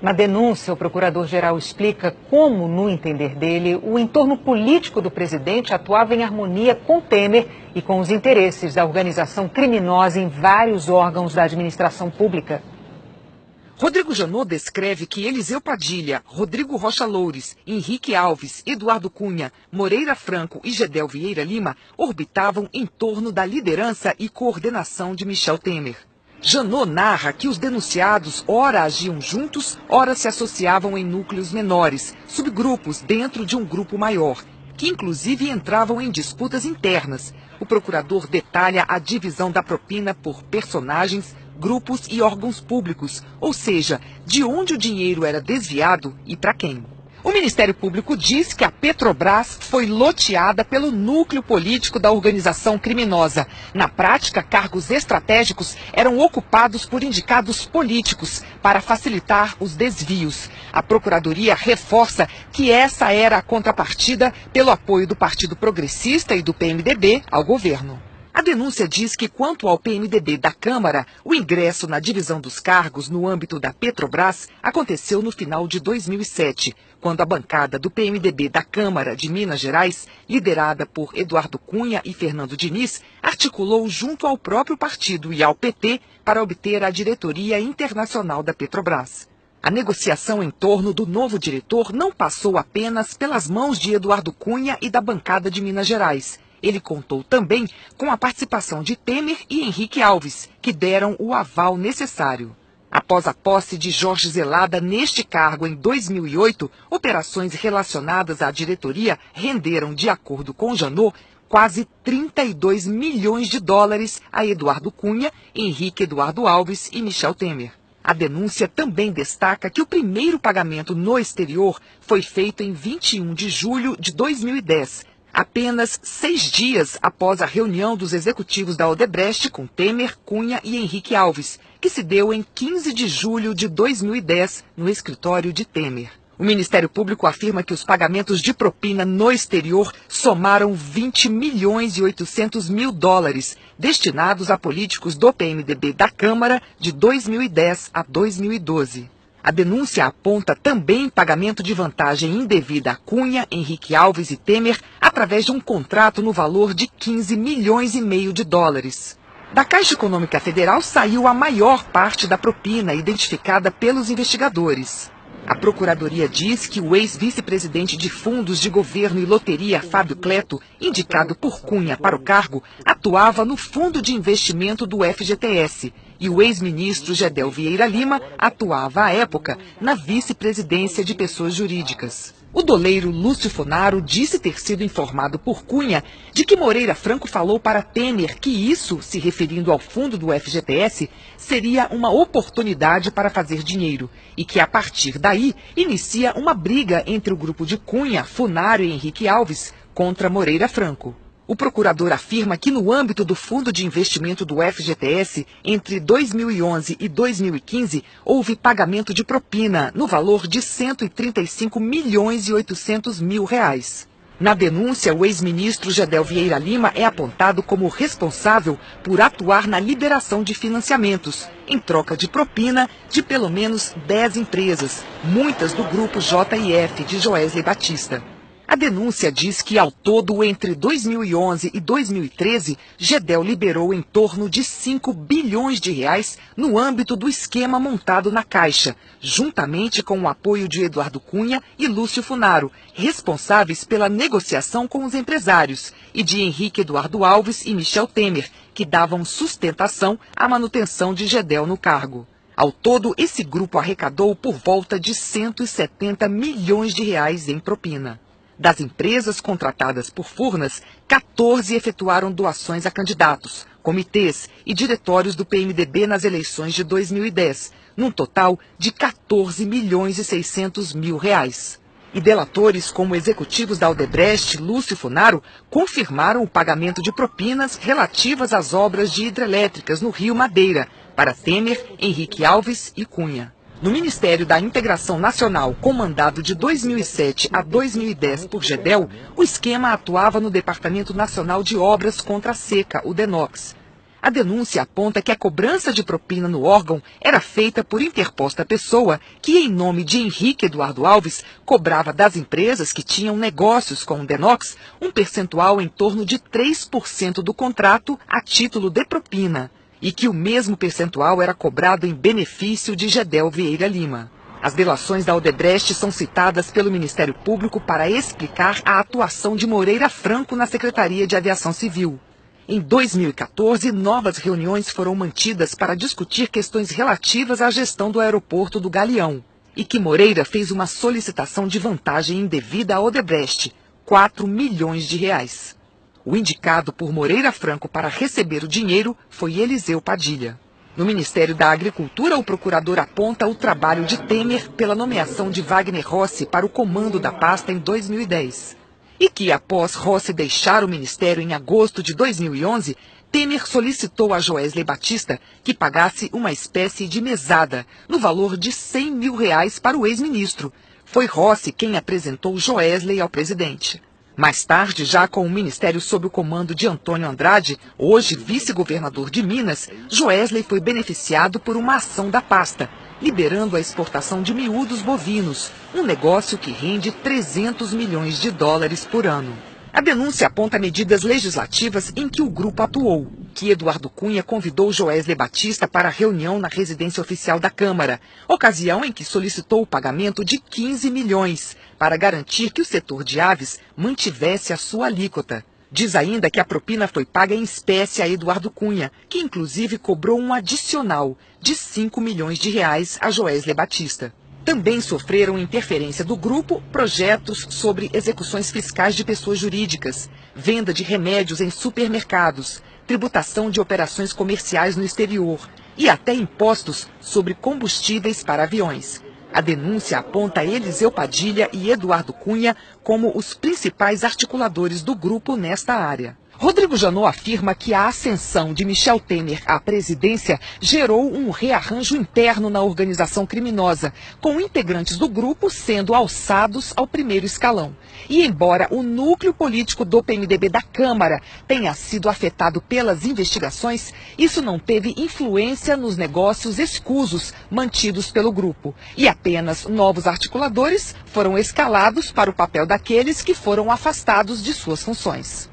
Na denúncia, o procurador-geral explica como, no entender dele, o entorno político do presidente atuava em harmonia com Temer e com os interesses da organização criminosa em vários órgãos da administração pública. Rodrigo Janot descreve que Eliseu Padilha, Rodrigo Rocha Loures, Henrique Alves, Eduardo Cunha, Moreira Franco e Gedel Vieira Lima orbitavam em torno da liderança e coordenação de Michel Temer. Janot narra que os denunciados ora agiam juntos, ora se associavam em núcleos menores, subgrupos dentro de um grupo maior, que inclusive entravam em disputas internas. O procurador detalha a divisão da propina por personagens, grupos e órgãos públicos, ou seja, de onde o dinheiro era desviado e para quem. O Ministério Público diz que a Petrobras foi loteada pelo núcleo político da organização criminosa. Na prática, cargos estratégicos eram ocupados por indicados políticos para facilitar os desvios. A Procuradoria reforça que essa era a contrapartida pelo apoio do Partido Progressista e do PMDB ao governo. A denúncia diz que, quanto ao PMDB da Câmara, o ingresso na divisão dos cargos no âmbito da Petrobras aconteceu no final de 2007, quando a bancada do PMDB da Câmara de Minas Gerais, liderada por Eduardo Cunha e Fernando Diniz, articulou junto ao próprio partido e ao PT para obter a diretoria internacional da Petrobras. A negociação em torno do novo diretor não passou apenas pelas mãos de Eduardo Cunha e da bancada de Minas Gerais. Ele contou também com a participação de Temer e Henrique Alves, que deram o aval necessário. Após a posse de Jorge Zelada neste cargo em 2008, operações relacionadas à diretoria renderam, de acordo com Janot, quase 32 milhões de dólares a Eduardo Cunha, Henrique Eduardo Alves e Michel Temer. A denúncia também destaca que o primeiro pagamento no exterior foi feito em 21 de julho de 2010, apenas 6 dias após a reunião dos executivos da Odebrecht com Temer, Cunha e Henrique Alves, que se deu em 15 de julho de 2010 no escritório de Temer. O Ministério Público afirma que os pagamentos de propina no exterior somaram 20 milhões e 800 mil dólares, destinados a políticos do PMDB da Câmara de 2010 a 2012. A denúncia aponta também pagamento de vantagem indevida a Cunha, Henrique Alves e Temer através de um contrato no valor de 15 milhões e meio de dólares. Da Caixa Econômica Federal saiu a maior parte da propina identificada pelos investigadores. A Procuradoria diz que o ex-vice-presidente de fundos de governo e loteria, Fábio Cleto, indicado por Cunha para o cargo, atuava no fundo de investimento do FGTS, e o ex-ministro Gedel Vieira Lima atuava, à época, na vice-presidência de pessoas jurídicas. O doleiro Lúcio Funaro disse ter sido informado por Cunha de que Moreira Franco falou para Temer que isso, se referindo ao fundo do FGTS, seria uma oportunidade para fazer dinheiro e que, a partir daí, inicia uma briga entre o grupo de Cunha, Funaro e Henrique Alves contra Moreira Franco. O procurador afirma que, no âmbito do fundo de investimento do FGTS, entre 2011 e 2015, houve pagamento de propina no valor de 135 milhões e 800 mil reais. Na denúncia, o ex-ministro Gedel Vieira Lima é apontado como responsável por atuar na liberação de financiamentos, em troca de propina de pelo menos 10 empresas, muitas do grupo JIF de Joesley Batista. A denúncia diz que, ao todo, entre 2011 e 2013, Gedel liberou em torno de 5 bilhões de reais no âmbito do esquema montado na Caixa, juntamente com o apoio de Eduardo Cunha e Lúcio Funaro, responsáveis pela negociação com os empresários, e de Henrique Eduardo Alves e Michel Temer, que davam sustentação à manutenção de Gedel no cargo. Ao todo, esse grupo arrecadou por volta de 170 milhões de reais em propina. Das empresas contratadas por Furnas, 14 efetuaram doações a candidatos, comitês e diretórios do PMDB nas eleições de 2010, num total de 14 milhões e 600 mil reais. E delatores como executivos da Odebrecht, Lúcio Funaro, confirmaram o pagamento de propinas relativas às obras de hidrelétricas no Rio Madeira, para Temer, Henrique Alves e Cunha. No Ministério da Integração Nacional, comandado de 2007 a 2010 por Gedel, o esquema atuava no Departamento Nacional de Obras contra a Seca, o DENOX. A denúncia aponta que a cobrança de propina no órgão era feita por interposta pessoa que, em nome de Henrique Eduardo Alves, cobrava das empresas que tinham negócios com o Denox um percentual em torno de 3% do contrato a título de propina, e que o mesmo percentual era cobrado em benefício de Gedel Vieira Lima. As delações da Odebrecht são citadas pelo Ministério Público para explicar a atuação de Moreira Franco na Secretaria de Aviação Civil. Em 2014, novas reuniões foram mantidas para discutir questões relativas à gestão do aeroporto do Galeão, e que Moreira fez uma solicitação de vantagem indevida à Odebrecht, 4 milhões de reais. O indicado por Moreira Franco para receber o dinheiro foi Eliseu Padilha. No Ministério da Agricultura, o procurador aponta o trabalho de Temer pela nomeação de Wagner Rossi para o comando da pasta em 2010. E que, após Rossi deixar o ministério em agosto de 2011, Temer solicitou a Joesley Batista que pagasse uma espécie de mesada, no valor de R$100 mil para o ex-ministro. Foi Rossi quem apresentou Joesley ao presidente. Mais tarde, já com o ministério sob o comando de Antônio Andrade, hoje vice-governador de Minas, Joesley foi beneficiado por uma ação da pasta, liberando a exportação de miúdos bovinos, um negócio que rende US$300 milhões por ano. A denúncia aponta medidas legislativas em que o grupo atuou, que Eduardo Cunha convidou Joesley Batista para a reunião na residência oficial da Câmara, ocasião em que solicitou o pagamento de 15 milhões para garantir que o setor de aves mantivesse a sua alíquota. Diz ainda que a propina foi paga em espécie a Eduardo Cunha, que inclusive cobrou um adicional de R$5 milhões a Joesley Batista. Também sofreram interferência do grupo projetos sobre execuções fiscais de pessoas jurídicas, venda de remédios em supermercados, tributação de operações comerciais no exterior e até impostos sobre combustíveis para aviões. A denúncia aponta Eliseu Padilha e Eduardo Cunha como os principais articuladores do grupo nesta área. Rodrigo Janot afirma que a ascensão de Michel Temer à presidência gerou um rearranjo interno na organização criminosa, com integrantes do grupo sendo alçados ao primeiro escalão. E embora o núcleo político do PMDB da Câmara tenha sido afetado pelas investigações, isso não teve influência nos negócios escusos mantidos pelo grupo. E apenas novos articuladores foram escalados para o papel daqueles que foram afastados de suas funções.